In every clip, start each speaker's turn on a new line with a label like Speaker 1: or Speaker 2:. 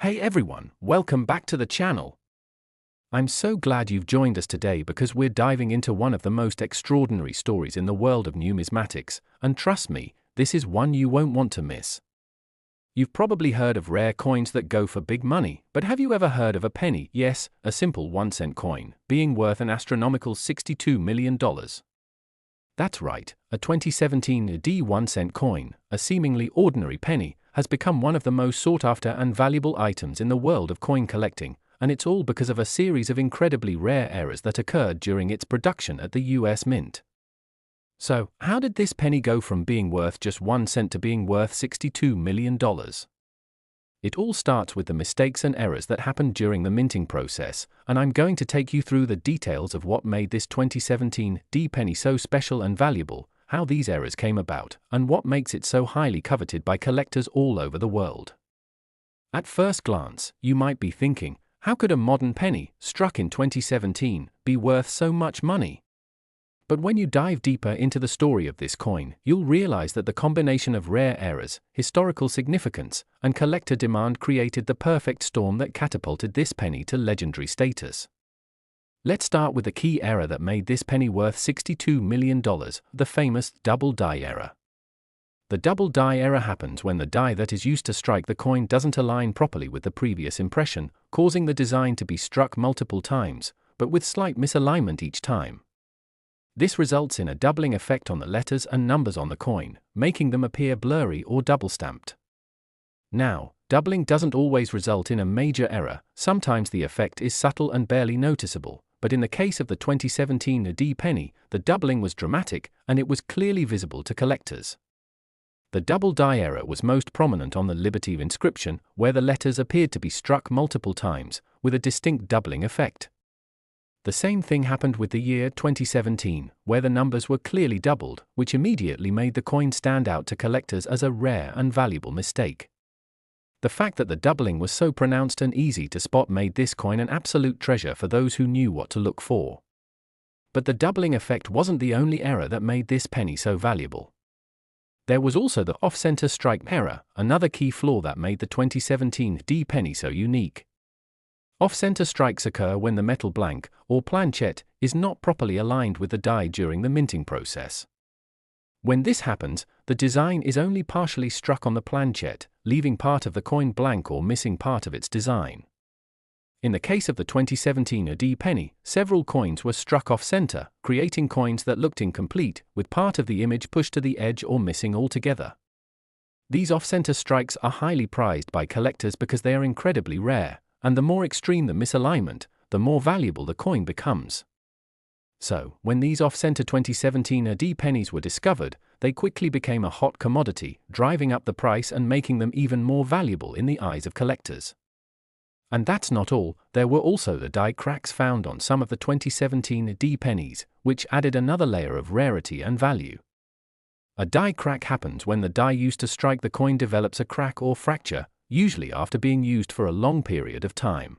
Speaker 1: Hey everyone, welcome back to the channel. I'm so glad you've joined us today because we're diving into one of the most extraordinary stories in the world of numismatics, and trust me, this is one you won't want to miss. You've probably heard of rare coins that go for big money, but have you ever heard of a penny, yes, a simple 1-cent coin, being worth an astronomical $62 million? That's right, a 2017 D 1-cent coin, a seemingly ordinary penny, has become one of the most sought-after and valuable items in the world of coin collecting, and it's all because of a series of incredibly rare errors that occurred during its production at the US Mint. So, how did this penny go from being worth just 1 cent to being worth $62 million? It all starts with the mistakes and errors that happened during the minting process, and I'm going to take you through the details of what made this 2017 D penny so special and valuable, how these errors came about, and what makes it so highly coveted by collectors all over the world. At first glance, you might be thinking, how could a modern penny, struck in 2017, be worth so much money? But when you dive deeper into the story of this coin, you'll realize that the combination of rare errors, historical significance, and collector demand created the perfect storm that catapulted this penny to legendary status. Let's start with the key error that made this penny worth $62 million, the famous double die error. The double die error happens when the die that is used to strike the coin doesn't align properly with the previous impression, causing the design to be struck multiple times, but with slight misalignment each time. This results in a doubling effect on the letters and numbers on the coin, making them appear blurry or double-stamped. Now, doubling doesn't always result in a major error, sometimes the effect is subtle and barely noticeable. But in the case of the 2017 D penny, the doubling was dramatic, and it was clearly visible to collectors. The double die error was most prominent on the Liberty inscription, where the letters appeared to be struck multiple times, with a distinct doubling effect. The same thing happened with the year 2017, where the numbers were clearly doubled, which immediately made the coin stand out to collectors as a rare and valuable mistake. The fact that the doubling was so pronounced and easy to spot made this coin an absolute treasure for those who knew what to look for. But the doubling effect wasn't the only error that made this penny so valuable. There was also the off-center strike error, another key flaw that made the 2017 D penny so unique. Off-center strikes occur when the metal blank, or planchette, is not properly aligned with the die during the minting process. When this happens, the design is only partially struck on the planchette, leaving part of the coin blank or missing part of its design. In the case of the 2017 D penny, several coins were struck off-center, creating coins that looked incomplete, with part of the image pushed to the edge or missing altogether. These off-center strikes are highly prized by collectors because they are incredibly rare, and the more extreme the misalignment, the more valuable the coin becomes. So, when these off-center 2017 D pennies were discovered, they quickly became a hot commodity, driving up the price and making them even more valuable in the eyes of collectors. And that's not all, there were also the die cracks found on some of the 2017 D pennies, which added another layer of rarity and value. A die crack happens when the die used to strike the coin develops a crack or fracture, usually after being used for a long period of time.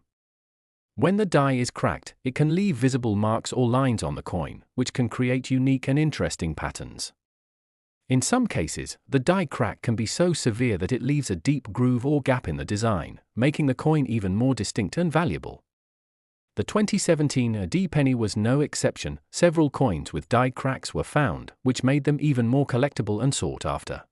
Speaker 1: When the die is cracked, it can leave visible marks or lines on the coin, which can create unique and interesting patterns. In some cases, the die crack can be so severe that it leaves a deep groove or gap in the design, making the coin even more distinct and valuable. The 2017 D penny was no exception. Several coins with die cracks were found, which made them even more collectible and sought after.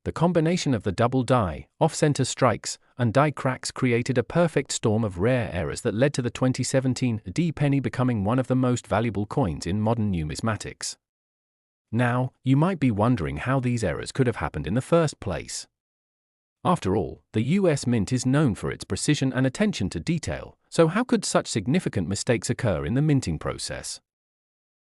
Speaker 1: The combination of the double die, off-center strikes, and die cracks created a perfect storm of rare errors that led to the 2017 D penny becoming one of the most valuable coins in modern numismatics. Now, you might be wondering how these errors could have happened in the first place. After all, the US Mint is known for its precision and attention to detail, so how could such significant mistakes occur in the minting process?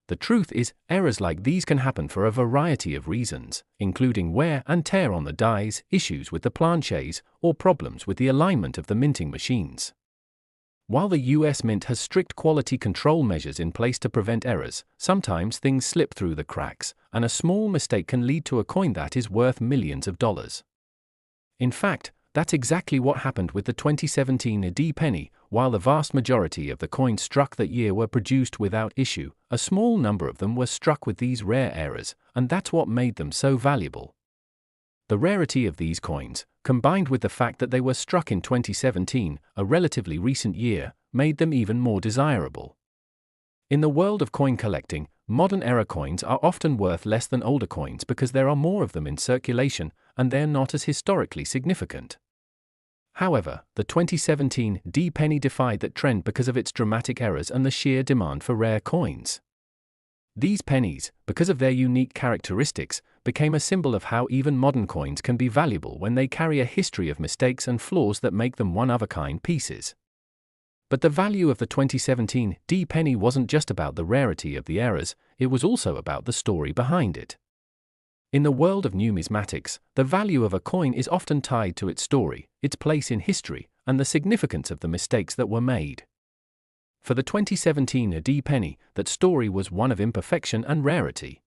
Speaker 1: The truth is, errors like these can happen for a variety of reasons, including wear and tear on the dies, issues with the planchets, or problems with the alignment of the minting machines. While the US Mint has strict quality control measures in place to prevent errors, sometimes things slip through the cracks, and a small mistake can lead to a coin that is worth millions of dollars. In fact, that's exactly what happened with the 2017 D penny. While the vast majority of the coins struck that year were produced without issue, a small number of them were struck with these rare errors, and that's what made them so valuable. The rarity of these coins, combined with the fact that they were struck in 2017, a relatively recent year, made them even more desirable. In the world of coin collecting, modern-era coins are often worth less than older coins because there are more of them in circulation, and they're not as historically significant. However, the 2017 D-penny defied that trend because of its dramatic errors and the sheer demand for rare coins. These pennies, because of their unique characteristics, became a symbol of how even modern coins can be valuable when they carry a history of mistakes and flaws that make them one-of-a-kind pieces. But the value of the 2017 D-penny wasn't just about the rarity of the errors, it was also about the story behind it. In the world of numismatics, the value of a coin is often tied to its story, its place in history, and the significance of the mistakes that were made. For the 2017 D-penny, that story was one of imperfection and rarity.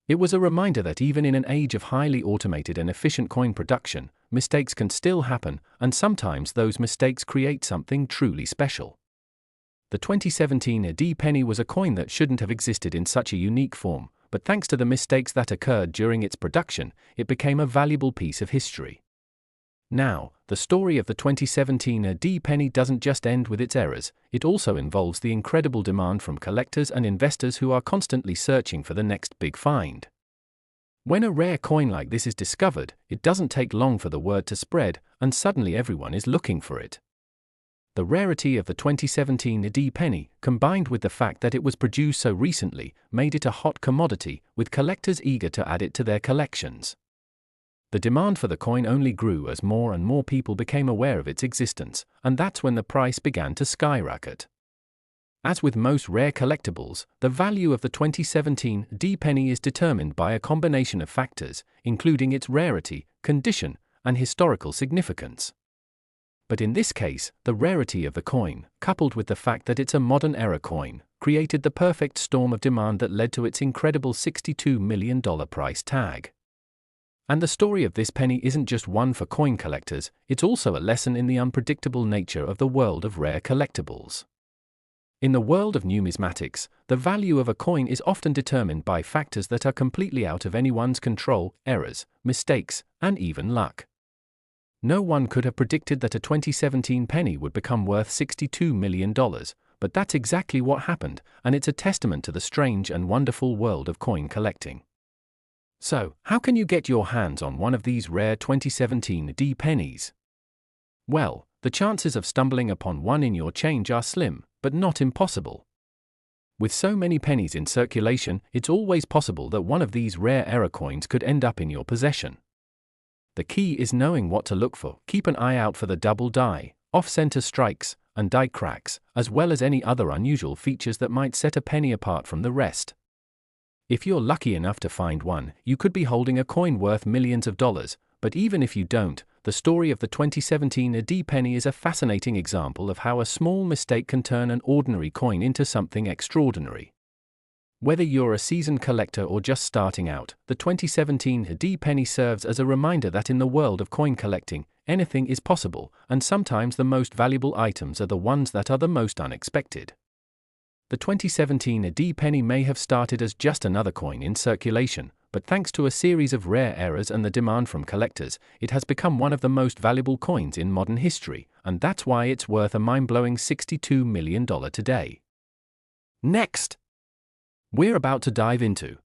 Speaker 1: It was a reminder that even in an age of highly automated and efficient coin production, mistakes can still happen, and sometimes those mistakes create something truly special. The 2017 D-penny was a coin that shouldn't have existed in such a unique form, but thanks to the mistakes that occurred during its production, it became a valuable piece of history. Now, the story of the 2017 D-penny doesn't just end with its errors, it also involves the incredible demand from collectors and investors who are constantly searching for the next big find. When a rare coin like this is discovered, it doesn't take long for the word to spread, and suddenly everyone is looking for it. The rarity of the 2017 D-penny, combined with the fact that it was produced so recently, made it a hot commodity, with collectors eager to add it to their collections. The demand for the coin only grew as more and more people became aware of its existence, and that's when the price began to skyrocket. As with most rare collectibles, the value of the 2017 D-penny is determined by a combination of factors, including its rarity, condition, and historical significance. But in this case, the rarity of the coin, coupled with the fact that it's a modern-era coin, created the perfect storm of demand that led to its incredible $62 million price tag. And the story of this penny isn't just one for coin collectors, it's also a lesson in the unpredictable nature of the world of rare collectibles. In the world of numismatics, the value of a coin is often determined by factors that are completely out of anyone's control: errors, mistakes, and even luck. No one could have predicted that a 2017 penny would become worth $62 million, but that's exactly what happened, and it's a testament to the strange and wonderful world of coin collecting. So, how can you get your hands on one of these rare 2017 D-pennies? Well, the chances of stumbling upon one in your change are slim, but not impossible. With so many pennies in circulation, it's always possible that one of these rare error coins could end up in your possession. The key is knowing what to look for. Keep an eye out for the double die, off-center strikes, and die cracks, as well as any other unusual features that might set a penny apart from the rest. If you're lucky enough to find one, you could be holding a coin worth millions of dollars, but even if you don't, the story of the 2017 D-penny is a fascinating example of how a small mistake can turn an ordinary coin into something extraordinary. Whether you're a seasoned collector or just starting out, the 2017 D-penny serves as a reminder that in the world of coin collecting, anything is possible, and sometimes the most valuable items are the ones that are the most unexpected. The 2017 D-penny may have started as just another coin in circulation, but thanks to a series of rare errors and the demand from collectors, it has become one of the most valuable coins in modern history, and that's why it's worth a mind-blowing $62 million today. Next, we're about to dive into.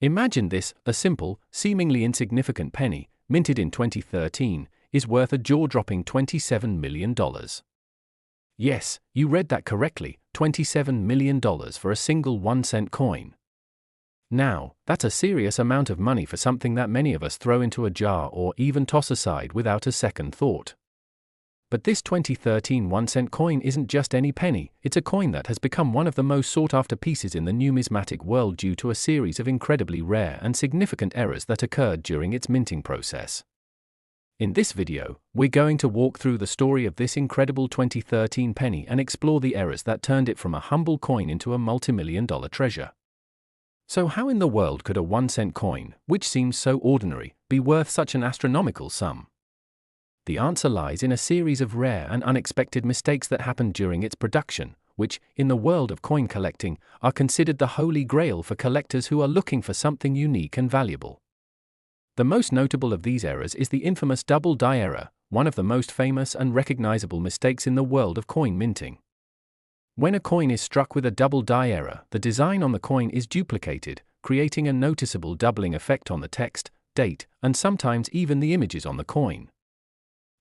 Speaker 1: Imagine this: a simple, seemingly insignificant penny, minted in 2013, is worth a jaw-dropping $27 million. Yes, you read that correctly, $27 million for a single 1-cent coin. Now, that's a serious amount of money for something that many of us throw into a jar or even toss aside without a second thought. But this 2013 1-cent coin isn't just any penny, it's a coin that has become one of the most sought-after pieces in the numismatic world due to a series of incredibly rare and significant errors that occurred during its minting process. In this video, we're going to walk through the story of this incredible 2013 penny and explore the errors that turned it from a humble coin into a multi-million-dollar treasure. So how in the world could a 1-cent coin, which seems so ordinary, be worth such an astronomical sum? The answer lies in a series of rare and unexpected mistakes that happened during its production, which, in the world of coin collecting, are considered the holy grail for collectors who are looking for something unique and valuable. The most notable of these errors is the infamous double die error, one of the most famous and recognizable mistakes in the world of coin minting. When a coin is struck with a double die error, the design on the coin is duplicated, creating a noticeable doubling effect on the text, date, and sometimes even the images on the coin.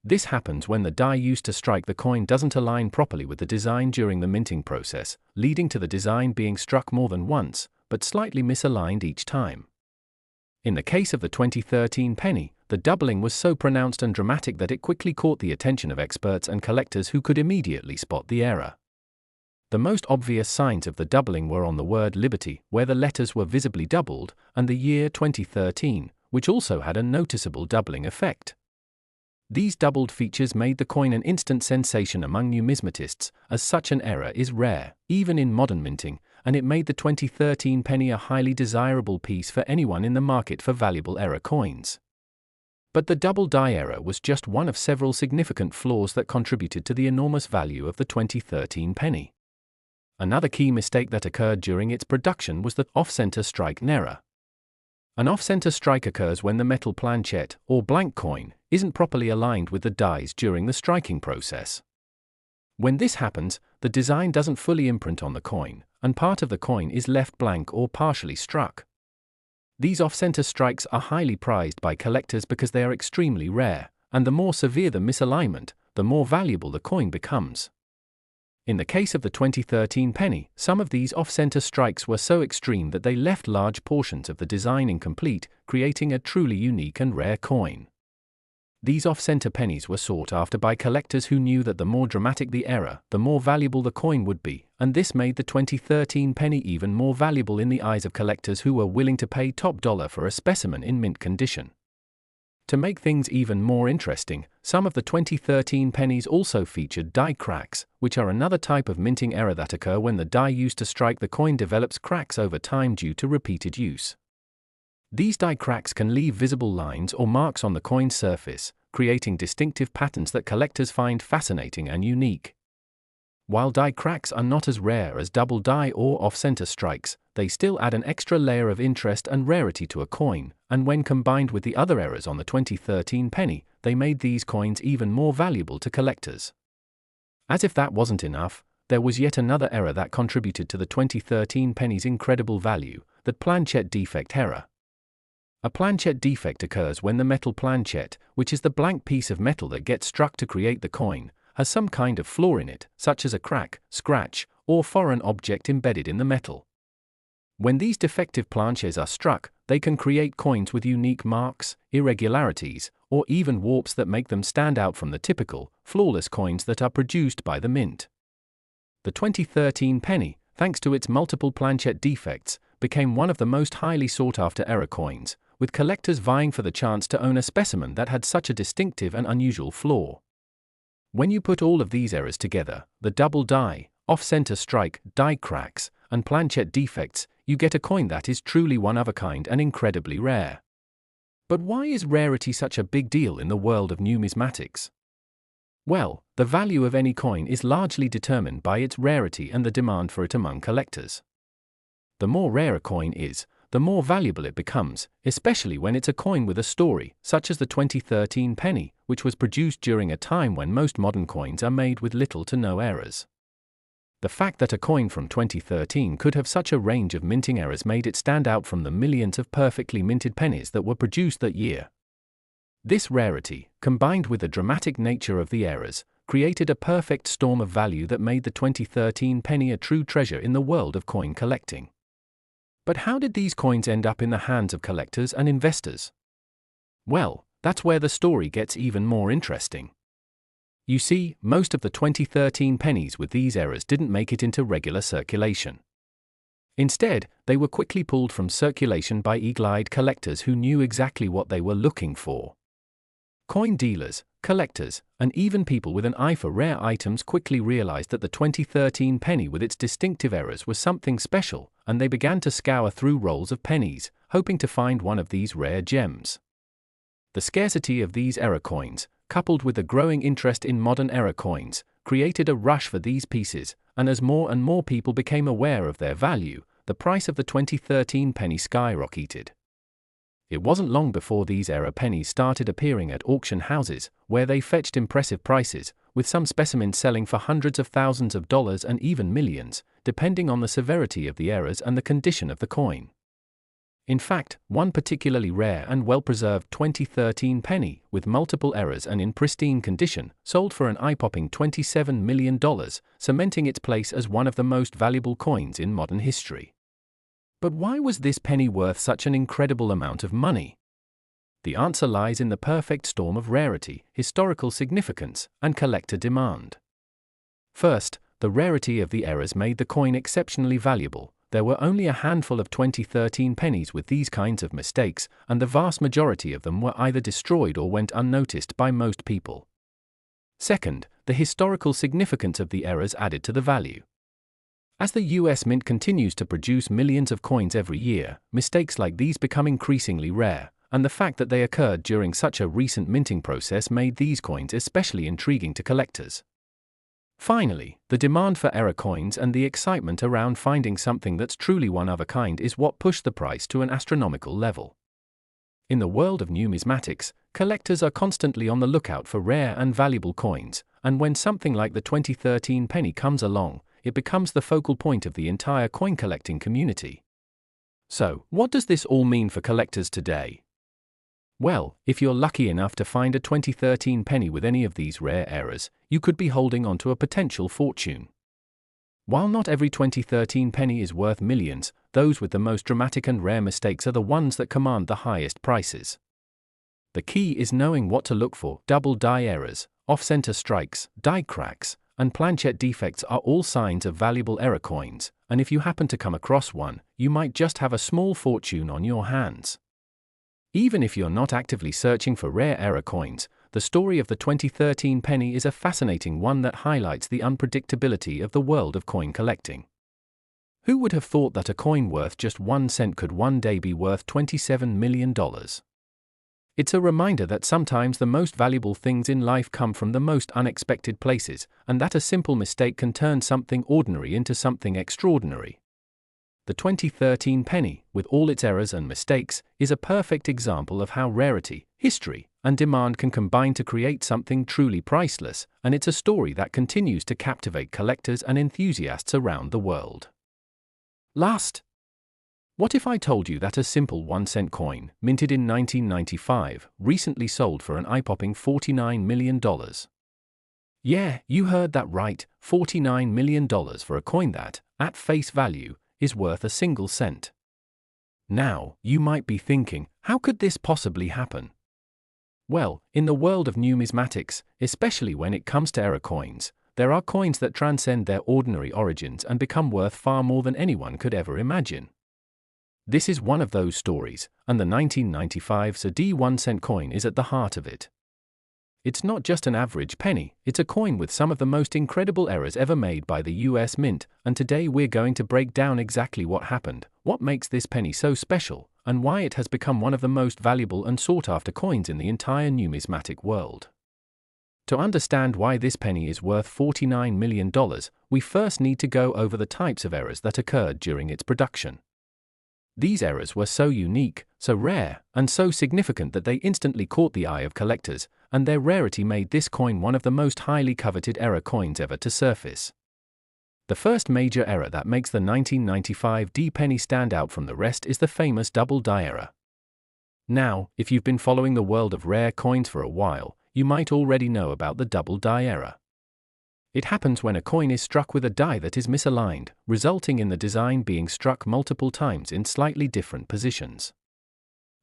Speaker 1: This happens when the die used to strike the coin doesn't align properly with the design during the minting process, leading to the design being struck more than once, but slightly misaligned each time. In the case of the 2013 penny, the doubling was so pronounced and dramatic that it quickly caught the attention of experts and collectors who could immediately spot the error. The most obvious signs of the doubling were on the word Liberty, where the letters were visibly doubled, and the year 2013, which also had a noticeable doubling effect. These doubled features made the coin an instant sensation among numismatists, as such an error is rare, even in modern minting, and it made the 2013 penny a highly desirable piece for anyone in the market for valuable error coins. But the double die error was just one of several significant flaws that contributed to the enormous value of the 2013 penny. Another key mistake that occurred during its production was the off-center strike error. An off-center strike occurs when the metal planchette, or blank coin, isn't properly aligned with the dies during the striking process. When this happens, the design doesn't fully imprint on the coin, and part of the coin is left blank or partially struck. These off-center strikes are highly prized by collectors because they are extremely rare, and the more severe the misalignment, the more valuable the coin becomes. In the case of the 2013 penny, some of these off-center strikes were so extreme that they left large portions of the design incomplete, creating a truly unique and rare coin. These off-center pennies were sought after by collectors who knew that the more dramatic the error, the more valuable the coin would be, and this made the 2013 penny even more valuable in the eyes of collectors who were willing to pay top dollar for a specimen in mint condition. To make things even more interesting, some of the 2013 pennies also featured die cracks, which are another type of minting error that occur when the die used to strike the coin develops cracks over time due to repeated use. These die cracks can leave visible lines or marks on the coin's surface, creating distinctive patterns that collectors find fascinating and unique. While die cracks are not as rare as double die or off-center strikes, they still add an extra layer of interest and rarity to a coin, and when combined with the other errors on the 2013 penny, they made these coins even more valuable to collectors. As if that wasn't enough, there was yet another error that contributed to the 2013 penny's incredible value, the planchette defect error. A planchette defect occurs when the metal planchette, which is the blank piece of metal that gets struck to create the coin, has some kind of flaw in it, such as a crack, scratch, or foreign object embedded in the metal. When these defective planches are struck, they can create coins with unique marks, irregularities, or even warps that make them stand out from the typical, flawless coins that are produced by the mint. The 2013 penny, thanks to its multiple planchette defects, became one of the most highly sought-after error coins, with collectors vying for the chance to own a specimen that had such a distinctive and unusual flaw. When you put all of these errors together, the double die, off-center strike, die cracks, and planchette defects, you get a coin that is truly one of a kind and incredibly rare. But why is rarity such a big deal in the world of numismatics? Well, the value of any coin is largely determined by its rarity and the demand for it among collectors. The more rare a coin is, the more valuable it becomes, especially when it's a coin with a story, such as the 2013 penny, which was produced during a time when most modern coins are made with little to no errors. The fact that a coin from 2013 could have such a range of minting errors made it stand out from the millions of perfectly minted pennies that were produced that year. This rarity, combined with the dramatic nature of the errors, created a perfect storm of value that made the 2013 penny a true treasure in the world of coin collecting. But how did these coins end up in the hands of collectors and investors? Well, that's where the story gets even more interesting. You see, most of the 2013 pennies with these errors didn't make it into regular circulation. Instead, they were quickly pulled from circulation by eagle-eyed collectors who knew exactly what they were looking for. Coin dealers, collectors, and even people with an eye for rare items quickly realized that the 2013 penny with its distinctive errors was something special, and they began to scour through rolls of pennies, hoping to find one of these rare gems. The scarcity of these error coins, coupled with the growing interest in modern error coins, created a rush for these pieces, and as more and more people became aware of their value, the price of the 2013 penny skyrocketed. It wasn't long before these error pennies started appearing at auction houses, where they fetched impressive prices, with some specimens selling for hundreds of thousands of dollars and even millions, depending on the severity of the errors and the condition of the coin. In fact, one particularly rare and well-preserved 2013 penny, with multiple errors and in pristine condition, sold for an eye-popping $27 million, cementing its place as one of the most valuable coins in modern history. But why was this penny worth such an incredible amount of money? The answer lies in the perfect storm of rarity, historical significance, and collector demand. First, the rarity of the errors made the coin exceptionally valuable. There were only a handful of 2013 pennies with these kinds of mistakes, and the vast majority of them were either destroyed or went unnoticed by most people. Second, the historical significance of the errors added to the value. As the US Mint continues to produce millions of coins every year, mistakes like these become increasingly rare, and the fact that they occurred during such a recent minting process made these coins especially intriguing to collectors. Finally, the demand for error coins and the excitement around finding something that's truly one of a kind is what pushed the price to an astronomical level. In the world of numismatics, collectors are constantly on the lookout for rare and valuable coins, and when something like the 2013 penny comes along, it becomes the focal point of the entire coin collecting community. So, what does this all mean for collectors today? Well, if you're lucky enough to find a 2013 penny with any of these rare errors, you could be holding on to a potential fortune. While not every 2013 penny is worth millions, those with the most dramatic and rare mistakes are the ones that command the highest prices. The key is knowing what to look for. Double die errors, off-center strikes, die cracks, and planchette defects are all signs of valuable error coins, and if you happen to come across one, you might just have a small fortune on your hands. Even if you're not actively searching for rare error coins, the story of the 2013 penny is a fascinating one that highlights the unpredictability of the world of coin collecting. Who would have thought that a coin worth just 1 cent could one day be worth $27 million? It's a reminder that sometimes the most valuable things in life come from the most unexpected places, and that a simple mistake can turn something ordinary into something extraordinary. The 2013 penny, with all its errors and mistakes, is a perfect example of how rarity, history, and demand can combine to create something truly priceless, and it's a story that continues to captivate collectors and enthusiasts around the world. Last, what if I told you that a simple 1-cent coin, minted in 1995, recently sold for an eye-popping $49 million? Yeah, you heard that right, $49 million for a coin that, at face value, is worth a single cent. Now, you might be thinking, how could this possibly happen? Well, in the world of numismatics, especially when it comes to error coins, there are coins that transcend their ordinary origins and become worth far more than anyone could ever imagine. This is one of those stories, and the 1995 CD 1-cent coin is at the heart of it. It's not just an average penny, it's a coin with some of the most incredible errors ever made by the US Mint, and today we're going to break down exactly what happened, what makes this penny so special, and why it has become one of the most valuable and sought-after coins in the entire numismatic world. To understand why this penny is worth $49 million, we first need to go over the types of errors that occurred during its production. These errors were so unique, so rare, and so significant that they instantly caught the eye of collectors, and their rarity made this coin one of the most highly coveted error coins ever to surface. The first major error that makes the 1995 D penny stand out from the rest is the famous double die error. Now, if you've been following the world of rare coins for a while, you might already know about the double die error. It happens when a coin is struck with a die that is misaligned, resulting in the design being struck multiple times in slightly different positions.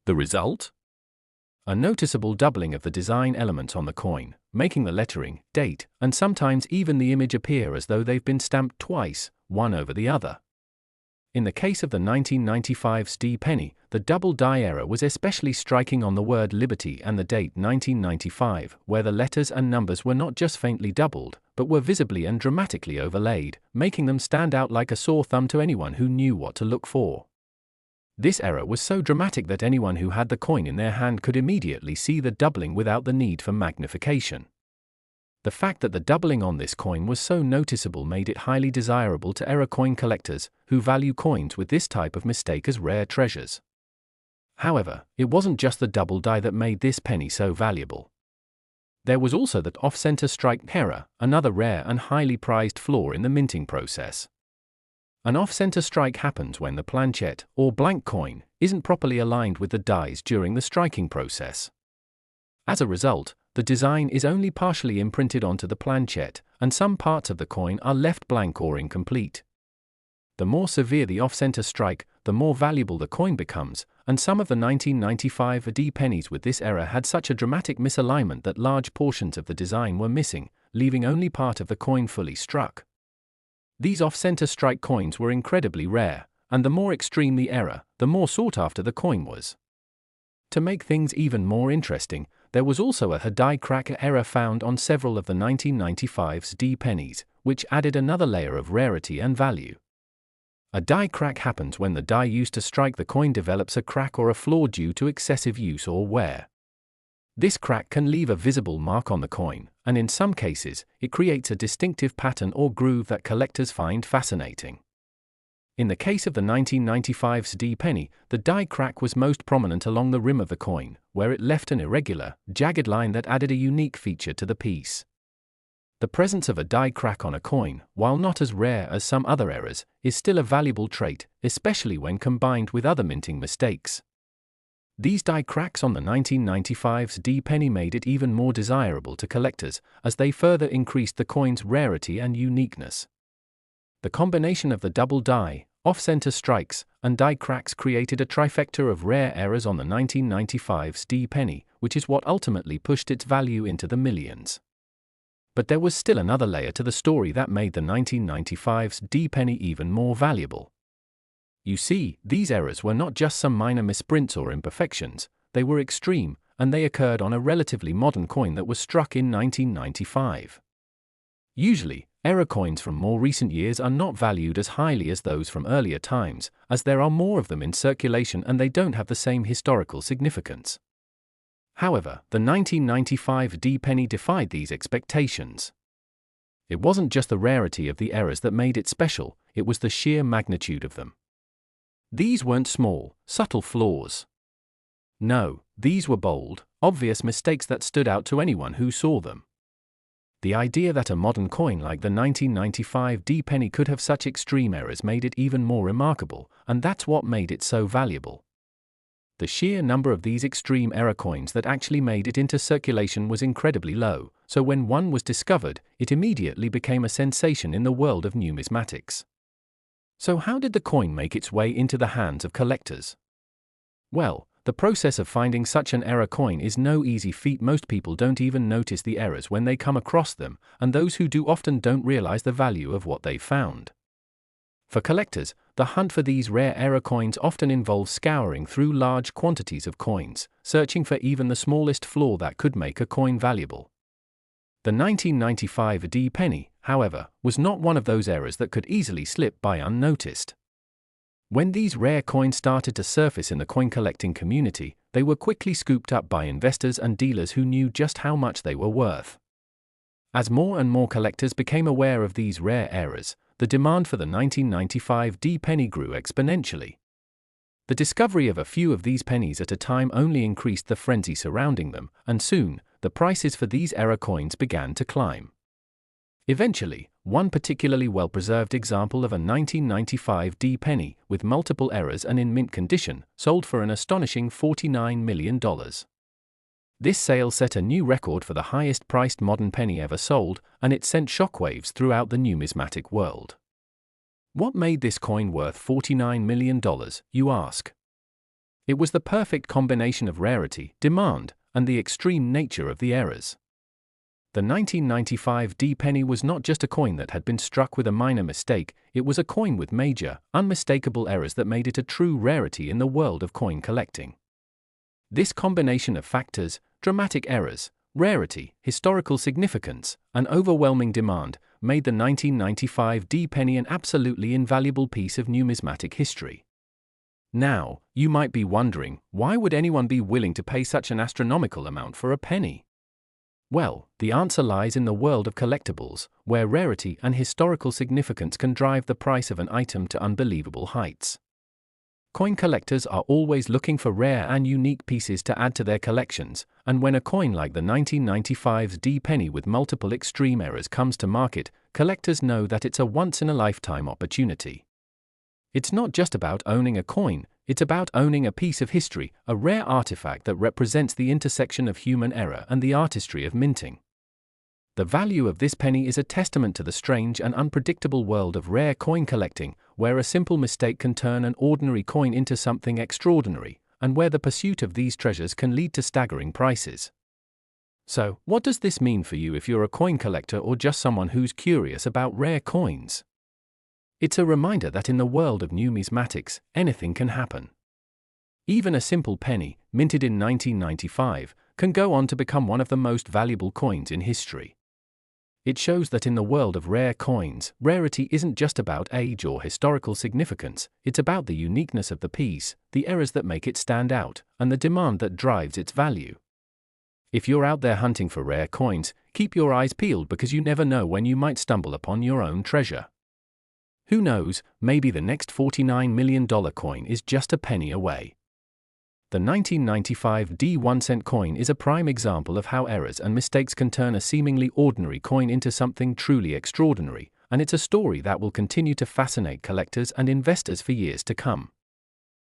Speaker 1: The result? A noticeable doubling of the design elements on the coin, making the lettering, date, and sometimes even the image appear as though they've been stamped twice, one over the other. In the case of the 1995 SD penny, the double die error was especially striking on the word Liberty and the date 1995, where the letters and numbers were not just faintly doubled, but were visibly and dramatically overlaid, making them stand out like a sore thumb to anyone who knew what to look for. This error was so dramatic that anyone who had the coin in their hand could immediately see the doubling without the need for magnification. The fact that the doubling on this coin was so noticeable made it highly desirable to error coin collectors, who value coins with this type of mistake as rare treasures. However, it wasn't just the double die that made this penny so valuable. There was also the off-center strike error, another rare and highly prized flaw in the minting process. An off-center strike happens when the planchette, or blank coin, isn't properly aligned with the dies during the striking process. As a result, the design is only partially imprinted onto the planchette, and some parts of the coin are left blank or incomplete. The more severe the off-center strike, the more valuable the coin becomes, and some of the 1995 AD pennies with this error had such a dramatic misalignment that large portions of the design were missing, leaving only part of the coin fully struck. These off-center strike coins were incredibly rare, and the more extreme the error, the more sought after the coin was. To make things even more interesting, there was also a die crack error found on several of the 1995's D pennies, which added another layer of rarity and value. A die crack happens when the die used to strike the coin develops a crack or a flaw due to excessive use or wear. This crack can leave a visible mark on the coin, and in some cases, it creates a distinctive pattern or groove that collectors find fascinating. In the case of the 1995's D penny, the die crack was most prominent along the rim of the coin, where it left an irregular, jagged line that added a unique feature to the piece. The presence of a die crack on a coin, while not as rare as some other errors, is still a valuable trait, especially when combined with other minting mistakes. These die cracks on the 1995's D penny made it even more desirable to collectors, as they further increased the coin's rarity and uniqueness. The combination of the double die, off-center strikes, and die cracks created a trifecta of rare errors on the 1995's D penny, which is what ultimately pushed its value into the millions. But there was still another layer to the story that made the 1995's D penny even more valuable. You see, these errors were not just some minor misprints or imperfections, they were extreme, and they occurred on a relatively modern coin that was struck in 1995. Usually, error coins from more recent years are not valued as highly as those from earlier times, as there are more of them in circulation and they don't have the same historical significance. However, the 1995 D penny defied these expectations. It wasn't just the rarity of the errors that made it special, it was the sheer magnitude of them. These weren't small, subtle flaws. No, these were bold, obvious mistakes that stood out to anyone who saw them. The idea that a modern coin like the 1995 D penny could have such extreme errors made it even more remarkable, and that's what made it so valuable. The sheer number of these extreme error coins that actually made it into circulation was incredibly low, so when one was discovered, it immediately became a sensation in the world of numismatics. So how did the coin make its way into the hands of collectors? Well, the process of finding such an error coin is no easy feat. Most people don't even notice the errors when they come across them, and those who do often don't realize the value of what they found. For collectors, the hunt for these rare error coins often involves scouring through large quantities of coins, searching for even the smallest flaw that could make a coin valuable. The 1995 D penny, however, was not one of those errors that could easily slip by unnoticed. When these rare coins started to surface in the coin collecting community, they were quickly scooped up by investors and dealers who knew just how much they were worth. As more and more collectors became aware of these rare errors, the demand for the 1995 D penny grew exponentially. The discovery of a few of these pennies at a time only increased the frenzy surrounding them, and soon, the prices for these error coins began to climb. Eventually, one particularly well-preserved example of a 1995 D penny, with multiple errors and in mint condition, sold for an astonishing $49 million. This sale set a new record for the highest-priced modern penny ever sold, and it sent shockwaves throughout the numismatic world. What made this coin worth $49 million, you ask? It was the perfect combination of rarity, demand, and the extreme nature of the errors. The 1995 D penny was not just a coin that had been struck with a minor mistake, it was a coin with major, unmistakable errors that made it a true rarity in the world of coin collecting. This combination of factors, dramatic errors, rarity, historical significance, and overwhelming demand, made the 1995 D penny an absolutely invaluable piece of numismatic history. Now, you might be wondering, why would anyone be willing to pay such an astronomical amount for a penny? Well, the answer lies in the world of collectibles, where rarity and historical significance can drive the price of an item to unbelievable heights. Coin collectors are always looking for rare and unique pieces to add to their collections, and when a coin like the 1995's D penny with multiple extreme errors comes to market, collectors know that it's a once-in-a-lifetime opportunity. It's not just about owning a coin, it's about owning a piece of history, a rare artifact that represents the intersection of human error and the artistry of minting. The value of this penny is a testament to the strange and unpredictable world of rare coin collecting, where a simple mistake can turn an ordinary coin into something extraordinary, and where the pursuit of these treasures can lead to staggering prices. So, what does this mean for you if you're a coin collector or just someone who's curious about rare coins? It's a reminder that in the world of numismatics, anything can happen. Even a simple penny, minted in 1995, can go on to become one of the most valuable coins in history. It shows that in the world of rare coins, rarity isn't just about age or historical significance, it's about the uniqueness of the piece, the errors that make it stand out, and the demand that drives its value. If you're out there hunting for rare coins, keep your eyes peeled because you never know when you might stumble upon your own treasure. Who knows, maybe the next $49 million coin is just a penny away. The 1995 D 1-cent coin is a prime example of how errors and mistakes can turn a seemingly ordinary coin into something truly extraordinary, and it's a story that will continue to fascinate collectors and investors for years to come.